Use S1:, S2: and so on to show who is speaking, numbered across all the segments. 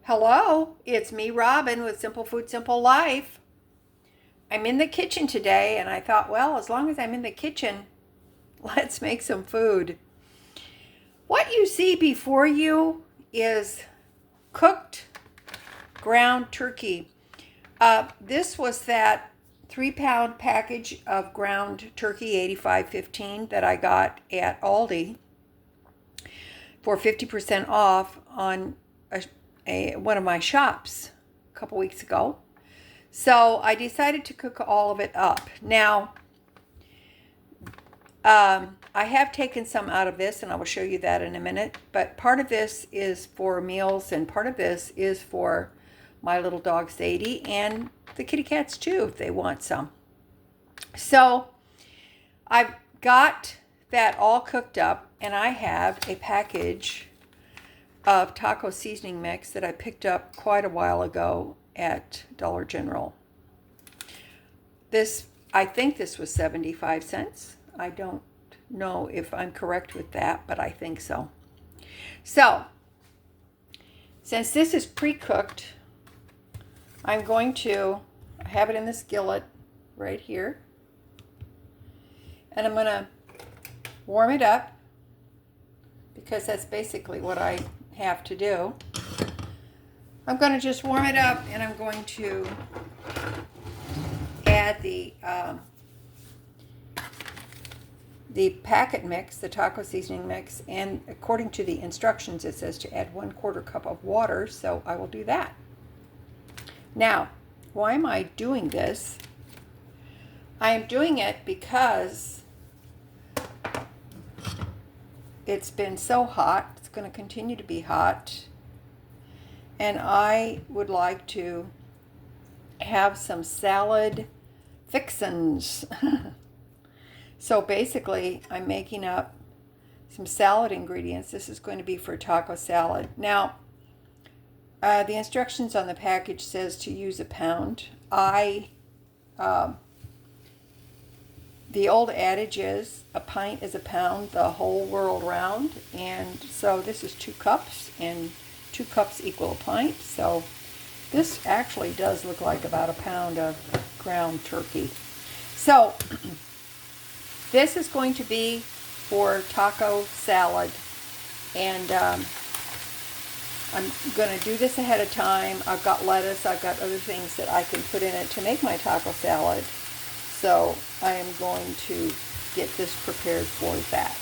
S1: Hello, it's me, Robin, with Simple Food, Simple Life. I'm in the kitchen today, and I thought, well, as long as I'm in the kitchen, let's make some food. What you see before you is cooked ground turkey. This was that 3-pound package of ground turkey, 85.15, that I got at Aldi for 50% off on one of my shops a couple weeks ago. So I decided to cook all of it up. Now, I have taken some out of this, and I will show you that in a minute. But part of this is for meals, and part of this is for my little dog Sadie and the kitty cats too, if they want some. So I've got that all cooked up, and I have a package of taco seasoning mix that I picked up quite a while ago at Dollar General. I think this was 75 cents. I don't know if I'm correct with that, but I think so. So, since this is pre-cooked, I'm going to have it in the skillet right here. And I'm going to warm it up because that's basically what I have to do. I'm going to just warm it up, and I'm going to add the packet mix, the taco seasoning mix, and according to the instructions it says to add 1/4 cup of water, so I will do that. Now, why am I doing this? I am doing it because it's been so hot. It's going to continue to be hot, and I would like to have some salad fixins. So basically, I'm making up some salad ingredients. This is going to be for taco salad. Now, the instructions on the package says to use a pound. The old adage is a pint is a pound the whole world round, and so this is 2 cups, and 2 cups equal a pint. So this actually does look like about a pound of ground turkey. So this is going to be for taco salad, and I'm going to do this ahead of time. I've got lettuce, I've got other things that I can put in it to make my taco salad. So I am going to get this prepared for that.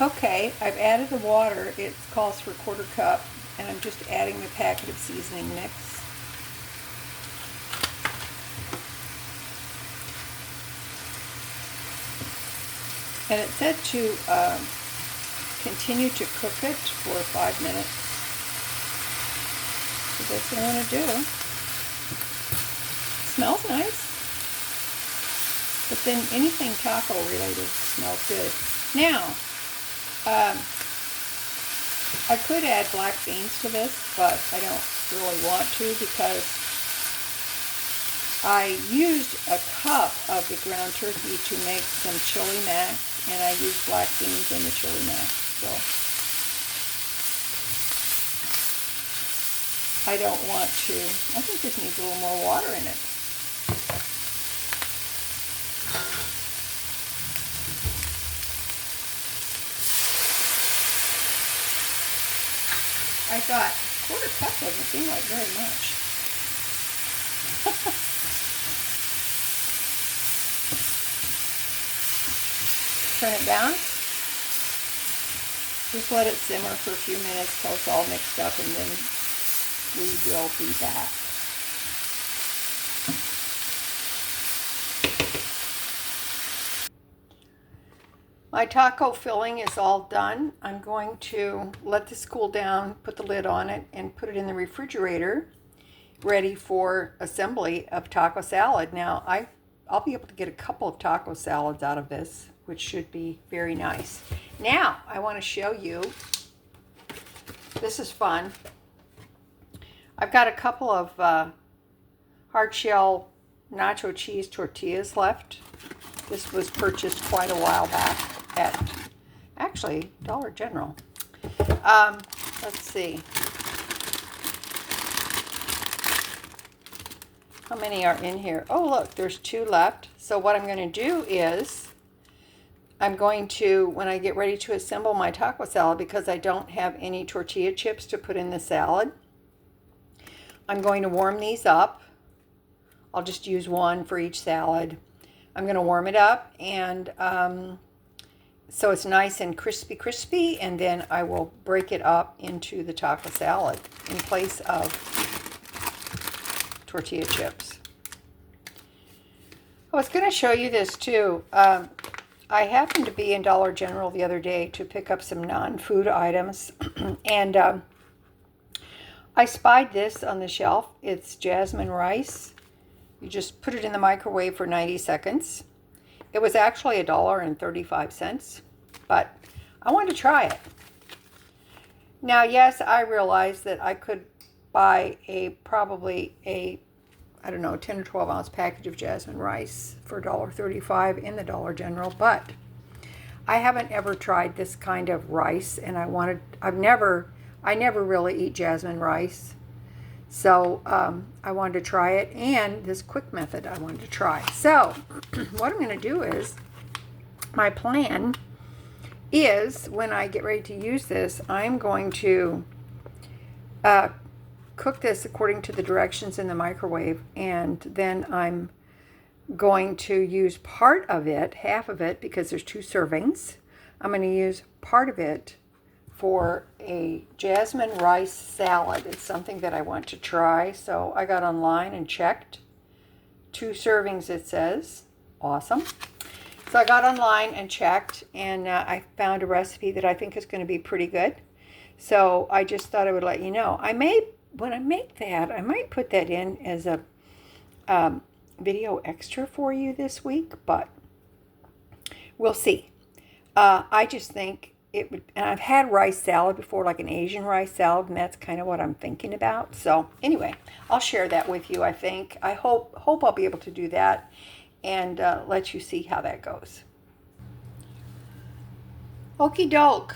S1: Okay, I've added the water. It calls for 1/4 cup, and I'm just adding the packet of seasoning mix. And it said to continue to cook it for 5 minutes. So that's what I'm going to do. Smells nice. But then anything taco related smells good. Now, I could add black beans to this, but I don't really want to because I used a cup of the ground turkey to make some chili mac, and I used black beans in the chili mac. So I don't want to. I think this needs a little more water in it. I thought 1/4 cup doesn't seem like very much. Turn it down. Just let it simmer for a few minutes till it's all mixed up, and then we will be back. My taco filling is all done. I'm going to let this cool down, put the lid on it, and put it in the refrigerator, ready for assembly of taco salad. Now, I'll be able to get a couple of taco salads out of this, which should be very nice. Now, I want to show you, this is fun. I've got a couple of hard shell nacho cheese tortillas left. This was purchased quite a while back at, actually, Dollar General. Let's see. How many are in here? Oh, look, there's 2 left. So what I'm going to do is I'm going to, when I get ready to assemble my taco salad, because I don't have any tortilla chips to put in the salad, I'm going to warm these up. I'll just use one for each salad. I'm going to warm it up, and so it's nice and crispy, and then I will break it up into the taco salad in place of tortilla chips. I was going to show you this too. I happened to be in Dollar General the other day to pick up some non-food items, and I spied this on the shelf. It's jasmine rice. You just put it in the microwave for 90 seconds. It was actually $1.35, but I wanted to try it. Now, yes, I realized that I could buy probably a I don't know, 10 or 12 ounce package of jasmine rice for $1.35 in the Dollar General, but I haven't ever tried this kind of rice, and I never really eat jasmine rice. So I wanted to try it, and this quick method I wanted to try. So what I'm going to do is, my plan is when I get ready to use this, I'm going to cook this according to the directions in the microwave, and then I'm going to use part of it, half of it, because there's 2 servings. I'm going to use part of it for a jasmine rice salad. It's something that I want to try, so I got online and checked. 2 servings, it says. Awesome. So I got online and checked, and I found a recipe that I think is going to be pretty good. So I just thought I would let you know. When I make that, I might put that in as a video extra for you this week, but we'll see. I just think it would, and I've had rice salad before, like an Asian rice salad, and that's kind of what I'm thinking about. So anyway, I'll share that with you, I think. I hope I'll be able to do that and let you see how that goes. Okie doke.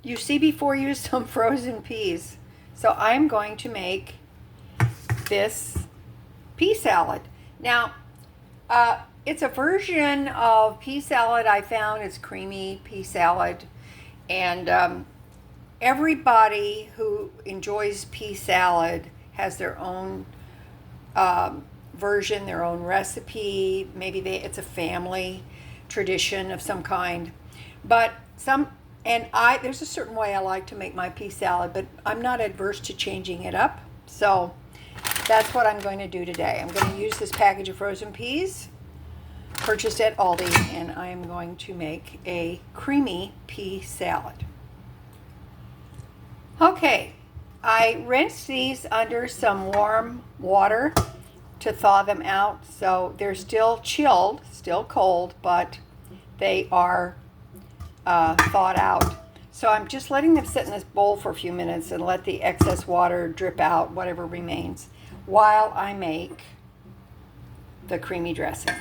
S1: You see before you some frozen peas. So I'm going to make this pea salad. Now, it's a version of pea salad I found. It's creamy pea salad. And everybody who enjoys pea salad has their own version, their own recipe. Maybe it's a family tradition of some kind. But there's a certain way I like to make my pea salad, but I'm not adverse to changing it up. So that's what I'm going to do today. I'm going to use this package of frozen peas purchased at Aldi, and I am going to make a creamy pea salad. Okay, I rinsed these under some warm water to thaw them out. So they're still chilled, still cold, but they are thawed out. So I'm just letting them sit in this bowl for a few minutes and let the excess water drip out, whatever remains, while I make the creamy dressing.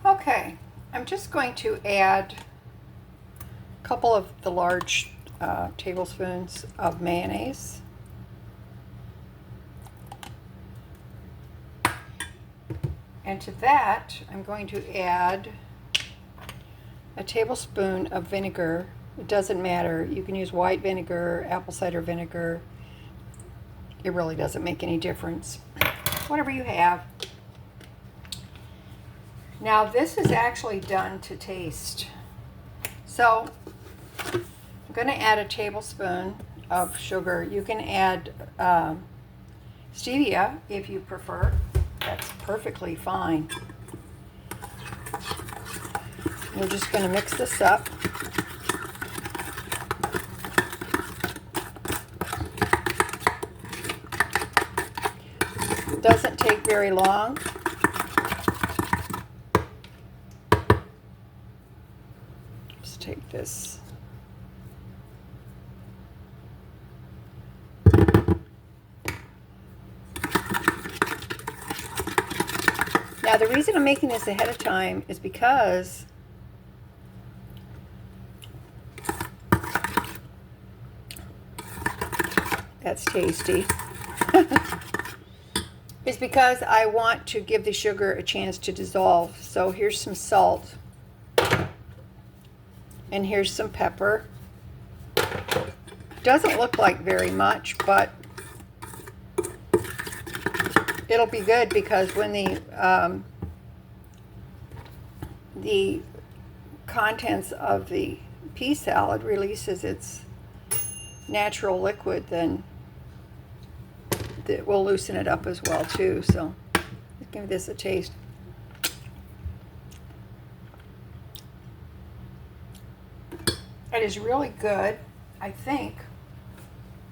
S1: Okay, I'm just going to add a couple of the large tablespoons of mayonnaise. And to that, I'm going to add a tablespoon of vinegar. It doesn't matter. You can use white vinegar, apple cider vinegar. It really doesn't make any difference. Whatever you have. Now this is actually done to taste. So I'm going to add a tablespoon of sugar. You can add stevia if you prefer. That's perfectly fine. We're just going to mix this up. It doesn't take very long. Just take this. Now the reason I'm making this ahead of time is because that's tasty, is because I want to give the sugar a chance to dissolve. So here's some salt, and here's some pepper. Doesn't look like very much, but it'll be good because when the contents of the pea salad releases its natural liquid, then it will loosen it up as well too. So let's give this a taste. It is really good. I think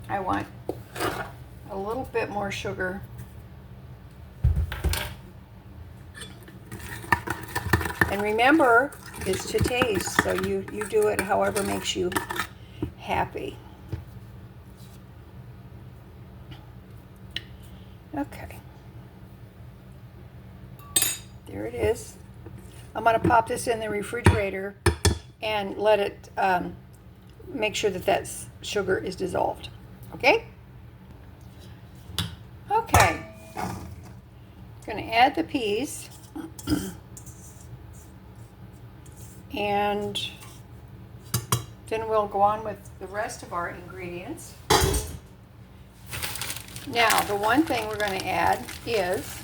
S1: I want a little bit more sugar. And remember, it's to taste, so you do it however makes you happy. Okay. There it is. I'm going to pop this in the refrigerator and let it make sure that sugar is dissolved. Okay? Okay. I'm going to add the peas. And then we'll go on with the rest of our ingredients. Now, the one thing we're going to add is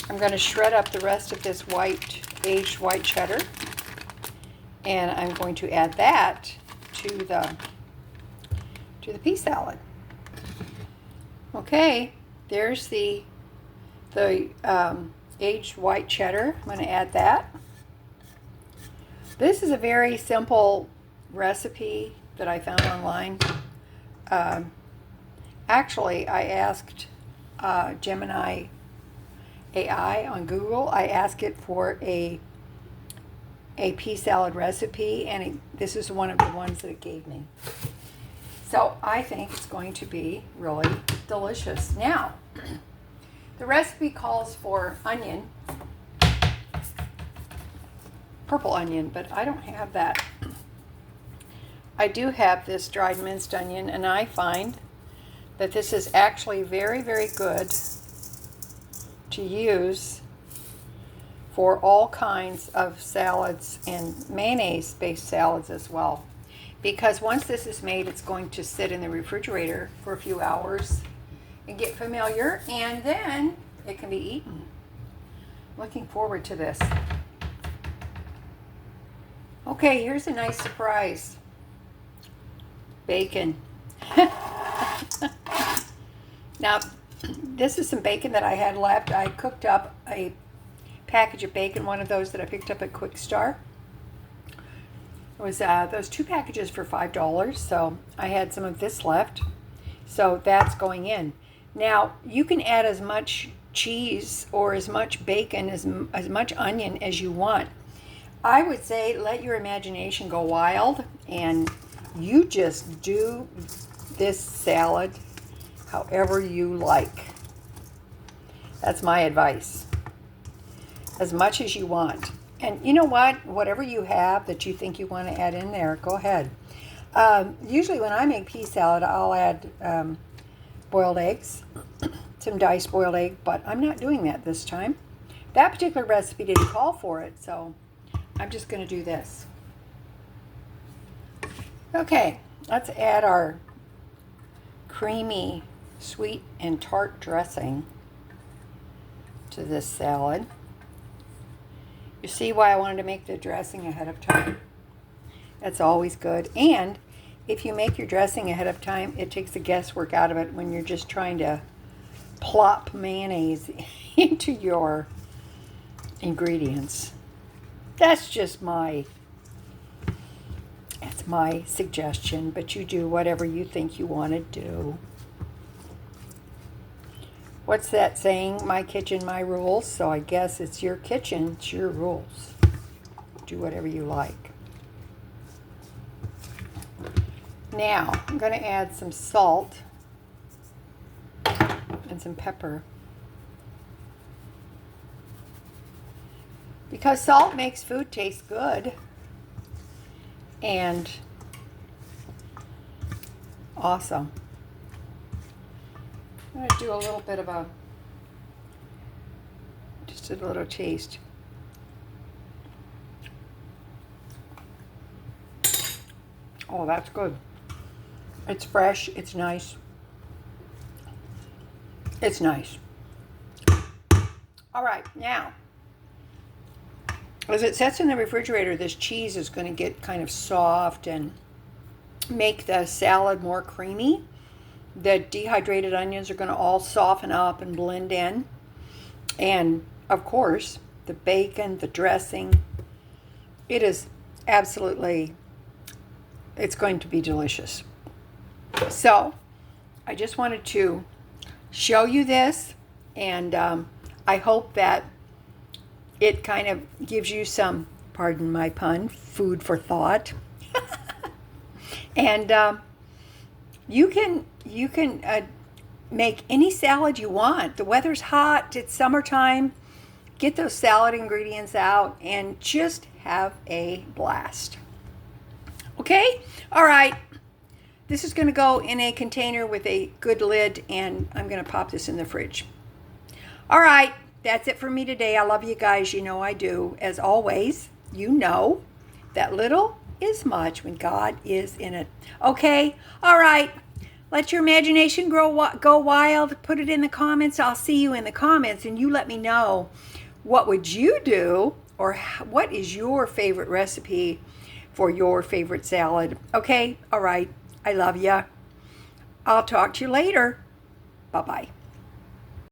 S1: I'm going to shred up the rest of this aged white cheddar, and I'm going to add that to the pea salad. Okay, there's the aged white cheddar. I'm going to add that. This is a very simple recipe that I found online. Actually, I asked Gemini AI on Google. I asked it for a pea salad recipe, and this is one of the ones that it gave me. So I think it's going to be really delicious. Now, the recipe calls for onion, purple onion, but I don't have that. I do have this dried minced onion, and I find that this is actually very, very good to use for all kinds of salads and mayonnaise-based salads as well. Because once this is made, it's going to sit in the refrigerator for a few hours and get familiar, and then it can be eaten. Looking forward to this. Okay, here's a nice surprise. Bacon. Now, this is some bacon that I had left. I cooked up a package of bacon, one of those that I picked up at Quick Start. It was those 2 packages for $5, so I had some of this left. So that's going in. Now, you can add as much cheese or as much bacon, as much onion as you want. I would say let your imagination go wild, and you just do this salad however you like. That's my advice. As much as you want. And you know what? Whatever you have that you think you want to add in there, go ahead. Usually when I make pea salad, I'll add boiled eggs, some diced boiled egg, but I'm not doing that this time. That particular recipe didn't call for it, so I'm just going to do this. Okay, let's add our creamy, sweet, and tart dressing to this salad. You see why I wanted to make the dressing ahead of time? That's always good. And if you make your dressing ahead of time, it takes the guesswork out of it when you're just trying to plop mayonnaise into your ingredients. That's just my suggestion, but you do whatever you think you want to do. What's that saying? My kitchen, my rules. So I guess it's your kitchen, it's your rules. Do whatever you like. Now, I'm going to add some salt and some pepper. Because salt makes food taste good. And Awesome. I'm going to do a little bit of just a little taste. Oh, that's good. It's fresh. It's nice. It's nice. All right, now, as it sets in the refrigerator, this cheese is going to get kind of soft and make the salad more creamy. The dehydrated onions are going to all soften up and blend in. And, of course, the bacon, the dressing, it is absolutely, it's going to be delicious. So, I just wanted to show you this, and I hope that it kind of gives you some, pardon my pun, food for thought. And you can make any salad you want. The weather's hot, it's summertime. Get those salad ingredients out and just have a blast. Okay? All right. This is going to go in a container with a good lid, and I'm going to pop this in the fridge. All right. That's it for me today. I love you guys. You know I do. As always, you know that little is much when God is in it. Okay? All right. Let your imagination go wild. Put it in the comments. I'll see you in the comments, and you let me know, what would you do, or what is your favorite recipe for your favorite salad? Okay? All right. I love ya. I'll talk to you later. Bye-bye.